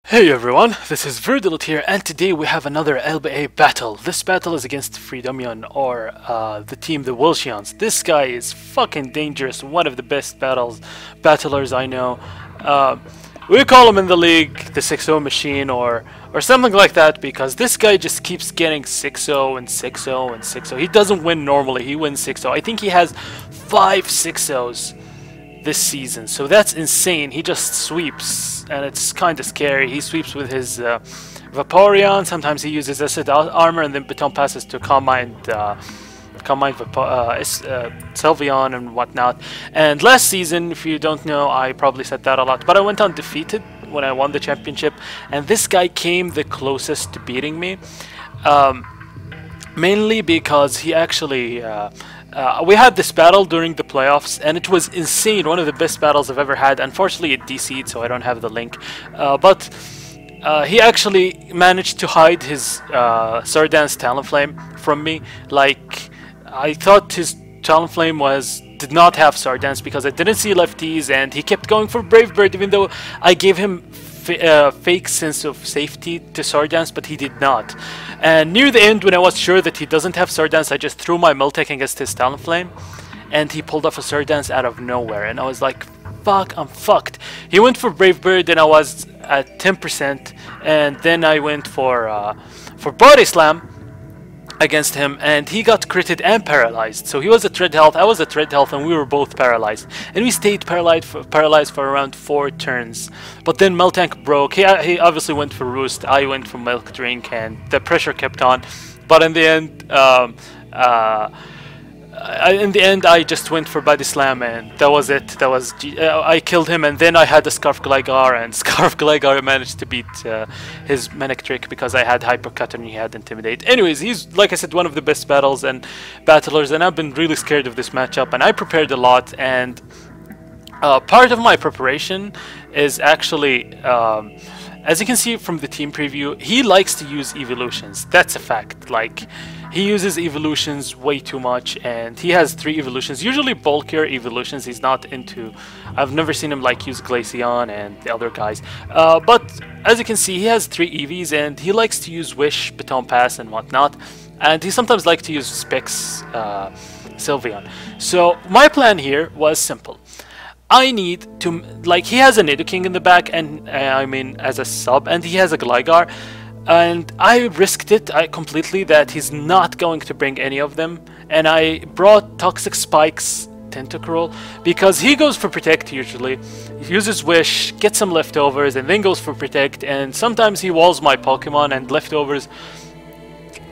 Hey everyone, this is Verdilot here, and today we have another LBA battle. This battle is against Freedomion, or the team, the Welsheons. This guy is fucking dangerous, one of the best battlers I know. We call him in the league the 6-0 machine, or something like that, because this guy just keeps getting 6-0 and 6-0 and 6-0. He doesn't win normally, he wins 6-0. I think he has 5 6-0s this season, so that's insane. He just sweeps, and it's kind of scary. He sweeps with his Vaporeon. Sometimes he uses Acid Armor and then Baton passes to Calm Mind Sylveon and whatnot. And last season, if you don't know, I probably said that a lot, but I went undefeated when I won the championship, and this guy came the closest to beating me, mainly because he actually we had this battle during the playoffs, and it was insane. One of the best battles I've ever had. Unfortunately, it DC'd, so I don't have the link. But he actually managed to hide his Sardan's Talonflame from me. Like, I thought his Talonflame did not have Sardans because I didn't see lefties, and he kept going for Brave Bird, even though I gave him fake sense of safety to Sardans, but he did not. And near the end, when I was sure that he doesn't have Sardans, I just threw my Miltank against his Talonflame, and he pulled off a Sardans out of nowhere, and I was like, fuck, I'm fucked. He went for Brave Bird, and I was at 10%, and then I went for Body Slam against him, and he got critted and paralyzed. So he was at red health, I was at red health, and we were both paralyzed, and we stayed paralyzed for around 4 turns. But then Miltank broke. He obviously went for Roost, I went for Milk Drink, and the pressure kept on. But in the end, I just went for Body Slam, and that was it. I killed him, and then I had a Scarf Gligar, and Scarf Gligar managed to beat his Manic Trick because I had Hypercut and he had Intimidate. Anyways, he's, like I said, one of the best battlers, and I've been really scared of this matchup, and I prepared a lot, and part of my preparation is actually, as you can see from the team preview, he likes to use evolutions. That's a fact. Like, he uses evolutions way too much, and he has 3 evolutions, usually bulkier evolutions. He's not into... I've never seen him like use Glaceon and the other guys. But as you can see, he has 3 EVs, and he likes to use Wish, Baton Pass, and whatnot. And he sometimes likes to use Specs Sylveon. So my plan here was simple. I need to... Like, he has a Nidoking in the back, and I mean as a sub, and he has a Gligar. And I risked it completely that he's not going to bring any of them, and I brought Toxic Spike's Tentacruel because he goes for Protect usually. He uses Wish, gets some leftovers, and then goes for Protect, and sometimes he walls my Pokemon, and leftovers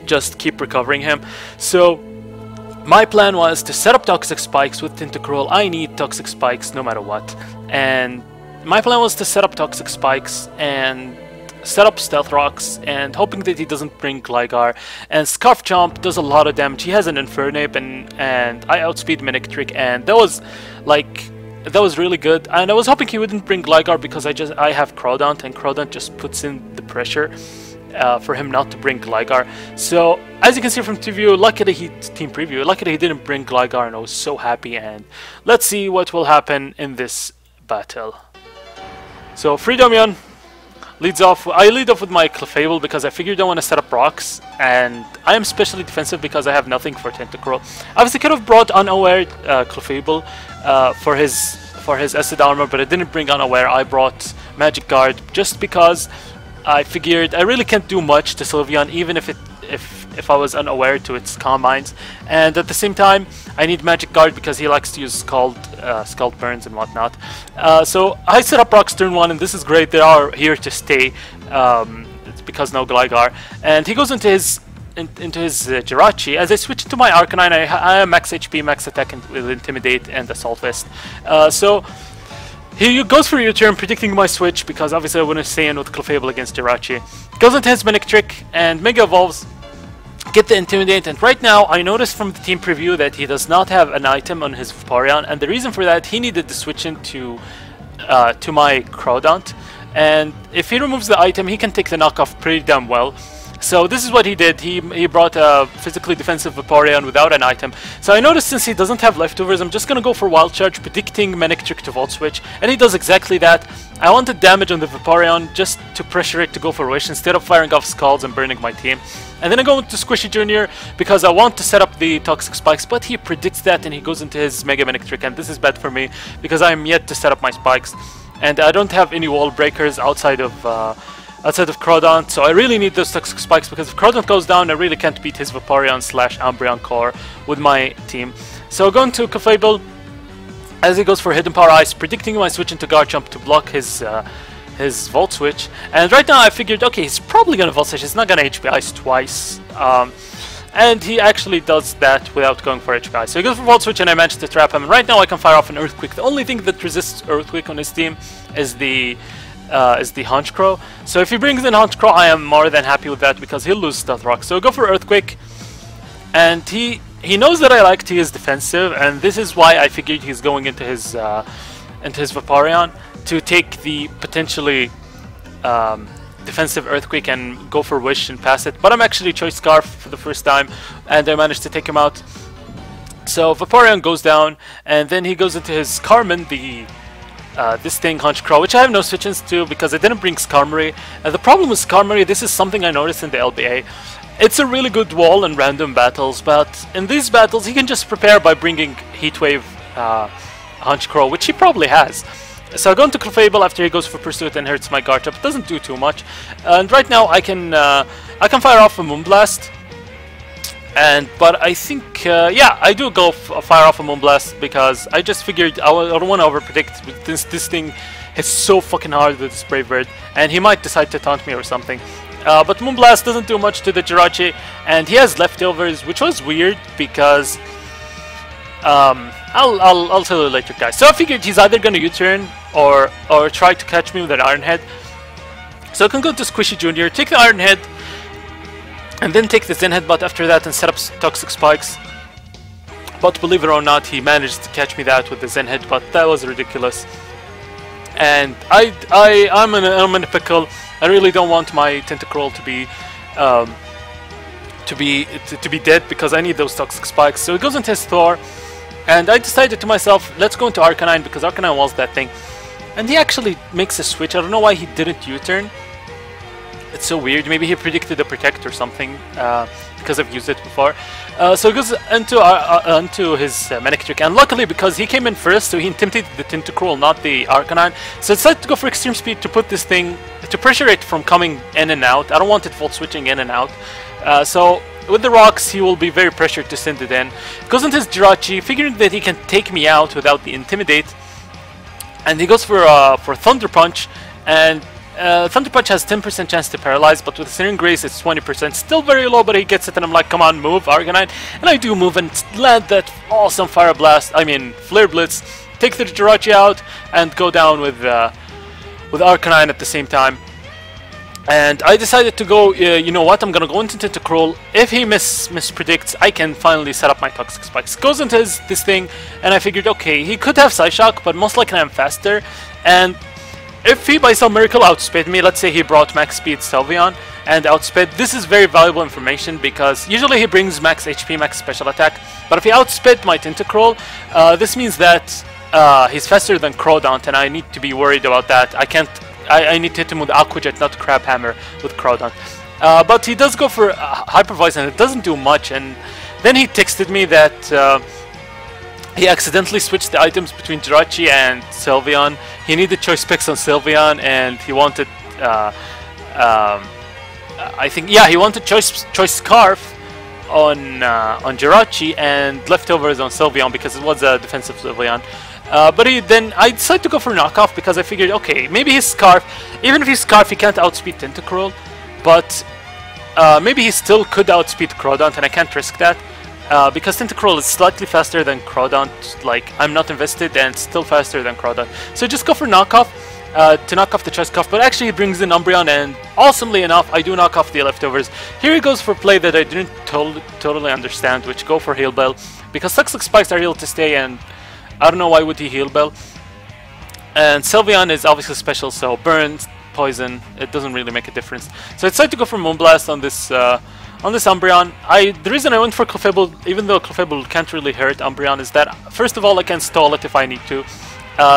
just keep recovering him. So my plan was to set up Toxic Spikes with Tentacruel. I need Toxic Spikes no matter what, and my plan was to set up Toxic Spikes and set up Stealth Rocks, and hoping that he doesn't bring Gligar. And Scarf Chomp does a lot of damage. He has an Infernape, and I outspeed Manic Trick, and that was really good. And I was hoping he wouldn't bring Gligar because I have Crawdaunt, and Crawdaunt just puts in the pressure for him not to bring Gligar. So as you can see from team preview, luckily he didn't bring Gligar, and I was so happy. And let's see what will happen in this battle. So Freedomion leads off. I lead off with my Clefable because I figured I want to set up rocks, and I am specially defensive because I have nothing for Tentacruel. Obviously, could have brought Unaware Clefable for his Acid Armor, but I didn't bring Unaware. I brought Magic Guard just because I figured I really can't do much to Sylveon, even if I was unaware to its Calm Minds. And at the same time, I need Magic Guard because he likes to use Scald Burns and whatnot. So I set up rocks turn 1, and this is great. They are here to stay. It's because no Gligar. And he goes into his Jirachi. As I switch to my Arcanine, I am max HP, max attack with Intimidate and Assault Vest. So he goes for U-turn, predicting my switch because obviously I wouldn't stay in with Clefable against Jirachi. Goes into his Manic Trick and Mega Evolves. Get the Intimidate, and right now I noticed from the team preview that he does not have an item on his Vaporeon, and the reason for that, he needed to switch into my Crawdaunt, and if he removes the item, he can take the knockoff pretty damn well. So this is what he did. He brought a physically defensive Vaporeon without an item. So I noticed since he doesn't have leftovers, I'm just gonna go for Wild Charge, predicting Manic Trick to Volt Switch, and he does exactly that. I wanted damage on the Vaporeon just to pressure it to go for Wish instead of firing off Scalds and burning my team. And then I go into Squishy Jr. because I want to set up the Toxic Spikes, but he predicts that and he goes into his Mega Manic Trick, and this is bad for me because I am yet to set up my spikes. And I don't have any wall breakers outside of Crawdaunt, so I really need those Toxic Spikes because if Crawdaunt goes down, I really can't beat his Vaporeon / Umbreon core with my team. So going to Clefable as he goes for Hidden Power Ice, predicting my switch into Garchomp to block his Volt Switch. And right now I figured, okay, he's probably gonna Volt Switch, he's not gonna HP Ice twice. And he actually does that without going for HP Ice. So he goes for Volt Switch and I managed to trap him. And right now I can fire off an Earthquake. The only thing that resists Earthquake on his team is the Honchkrow. So if he brings in Honchkrow, I am more than happy with that because he'll lose Stealth Rock. So go for Earthquake. And he knows that I like to use defensive, and this is why I figured he's going into his Vaporeon to take the potentially defensive Earthquake and go for Wish and pass it. But I'm actually Choice Scarf for the first time, and I managed to take him out. So Vaporeon goes down, and then he goes into his Carmen, this thing, Honchkrow, which I have no switch-ins to because I didn't bring Skarmory. And the problem with Skarmory, this is something I noticed in the LBA. It's a really good wall in random battles, but in these battles he can just prepare by bringing Heatwave Honchkrow, which he probably has. So I go into Clefable after he goes for Pursuit and hurts my Garchomp. It doesn't do too much. And right now I can fire off a Moonblast. But I think, yeah, I do go fire off a Moonblast because I just figured I don't want to overpredict. This thing hits so fucking hard with this Brave Bird, and he might decide to taunt me or something. But Moonblast doesn't do much to the Jirachi, and he has leftovers, which was weird because I'll tell you later, guys. So I figured he's either gonna U-turn or try to catch me with an Iron Head. So I can go to Squishy Jr., take the Iron Head, and then take the Zen Headbutt after that and set up Toxic Spikes. But believe it or not, he managed to catch me that with the Zen Headbutt. That was ridiculous. And I'm in a pickle. I really don't want my Tentacruel to be dead because I need those Toxic Spikes. So it goes into his Thor, and I decided to myself, let's go into Arcanine because Arcanine was that thing. And he actually makes a switch. I don't know why he didn't U-turn. It's so weird. Maybe he predicted a Protect or something because I've used it before. So he goes into his Manic Trick, and luckily because he came in first, so he intimidated the Tentacruel, not the Arcanine. So I decided to go for Extreme Speed to put this thing, to pressure it from coming in and out. I don't want it Volt Switching in and out. So with the rocks, he will be very pressured to send it in. Goes into his Jirachi, figuring that he can take me out without the Intimidate. And he goes for Thunder Punch, and Thunder Punch has 10% chance to paralyze, but with Searing Grace it's 20%. Still very low, but he gets it, and I'm like, come on, move, Arcanine. And I do move and land that awesome Flare Blitz, take the Jirachi out, and go down with Arcanine at the same time. And I decided to go, you know what, I'm gonna go into Tentacruel. If he mispredicts, I can finally set up my Toxic Spikes. Goes into this thing, and I figured, okay, he could have Psyshock, but most likely I'm faster. And if he by some miracle outsped me, let's say he brought max speed Sylveon and outsped, this is very valuable information because usually he brings max HP, max special attack, but if he outsped my Tentacruel, this means that he's faster than Crawdaunt, and I need to be worried about that. I need to hit him with Aqua Jet, not Crab Hammer with Crawdaunt. But he does go for Hyper Voice, and it doesn't do much, and then he texted me that he accidentally switched the items between Jirachi and Sylveon. He needed choice picks on Sylveon, and he wanted, I think, yeah, he wanted choice Scarf on Jirachi and leftovers on Sylveon because it was a defensive Sylveon. But then I decided to go for knockoff because I figured, okay, maybe his Scarf, even if he's Scarf, he can't outspeed Tentacruel, but maybe he still could outspeed Crawdaunt, and I can't risk that. Because Tentacruel is slightly faster than Crawdaunt, like, I'm not invested, and still faster than Crawdaunt. So just go for knockoff to knock off the Choice Scarf, but actually he brings in Umbreon, and awesomely enough, I do knock off the leftovers. Here he goes for play that I didn't totally understand, which go for Heal Bell, because Toxic Spikes are here to stay, and I don't know why would he Heal Bell. And Sylveon is obviously special, so Burn poison. It doesn't really make a difference. So I decided to go for Moonblast on this Umbreon. The reason I went for Clefable, even though Clefable can't really hurt Umbreon, is that first of all I can stall it if I need to.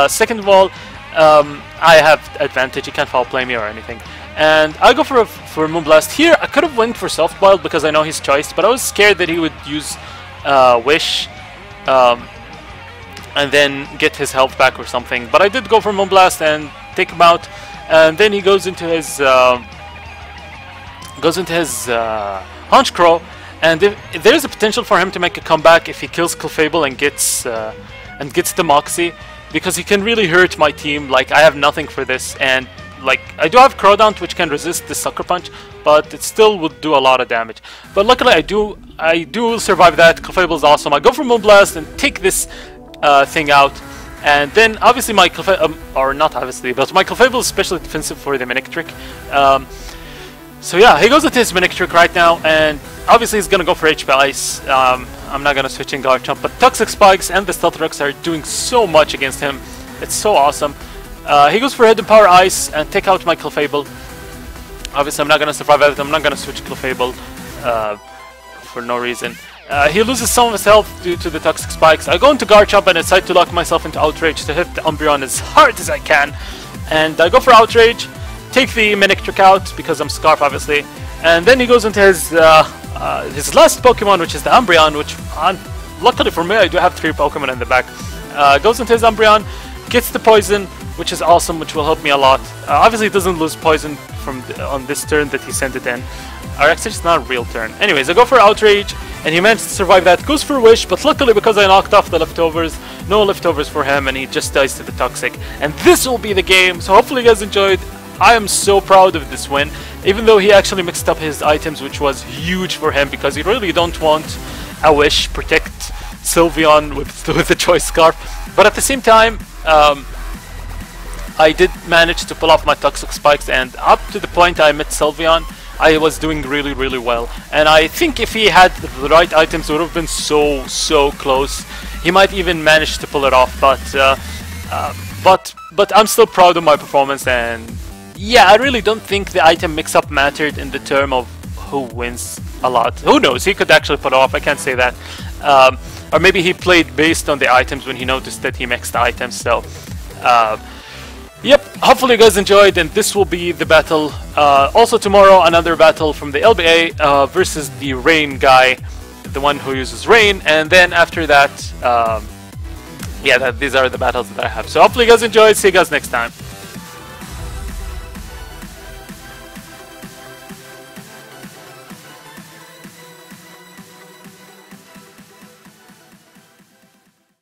Second of all, I have advantage. He can't foul play me or anything. And I go for Moonblast. Here I could have went for Soft Boiled because I know his choice, but I was scared that he would use Wish and then get his health back or something. But I did go for Moonblast and take him out, and then he goes into his Honchcrow, and there's a potential for him to make a comeback if he kills Clefable and gets the Moxie, because he can really hurt my team. Like, I have nothing for this, and like, I do have Crawdaunt which can resist the Sucker Punch, but it still would do a lot of damage. But luckily I do survive that. Clefable is awesome. I go for Moonblast and take this thing out, and then obviously my Clefable, or not obviously, but my Clefable is especially defensive for the Manectric. So yeah, he goes with his Manectric right now, and obviously he's gonna go for HP Ice. I'm not gonna switch in Garchomp, but Toxic Spikes and the Stealth Rocks are doing so much against him. It's so awesome. He goes for Hidden Power Ice and take out my Clefable. Obviously I'm not gonna survive it. I'm not gonna switch Clefable for no reason. He loses some of his health due to the Toxic Spikes. I go into Garchomp and decide to lock myself into Outrage to hit the Umbreon as hard as I can. And I go for Outrage, take the Manectric out because I'm Scarf obviously. And then he goes into his last Pokemon, which is the Umbreon, which luckily for me I do have 3 Pokemon in the back. Goes into his Umbreon, gets the Poison, which is awesome, which will help me a lot. Obviously it doesn't lose Poison from on this turn that he sent it in. Or actually it's not a real turn. Anyways, I go for Outrage, and he managed to survive that. Goes for Wish, but luckily because I knocked off the leftovers, no leftovers for him, and he just dies to the Toxic. And this will be the game, so hopefully you guys enjoyed. I am so proud of this win, even though he actually mixed up his items, which was huge for him, because you really don't want a Wish protect Sylveon with the Choice Scarf. But at the same time, I did manage to pull off my Toxic Spikes, and up to the point I met Sylveon, I was doing really, really well. And I think if he had the right items, it would have been so close. He might even manage to pull it off, but I'm still proud of my performance. And yeah, I really don't think the item mix-up mattered in the term of who wins a lot. Who knows? He could actually pull it off. I can't say that. Or maybe he played based on the items when he noticed that he mixed the items. So. Yep, hopefully you guys enjoyed, and this will be the battle. Also tomorrow, another battle from the LBA versus the Rain guy, the one who uses Rain, and then after that, yeah, these are the battles that I have. So hopefully you guys enjoyed. See you guys next time.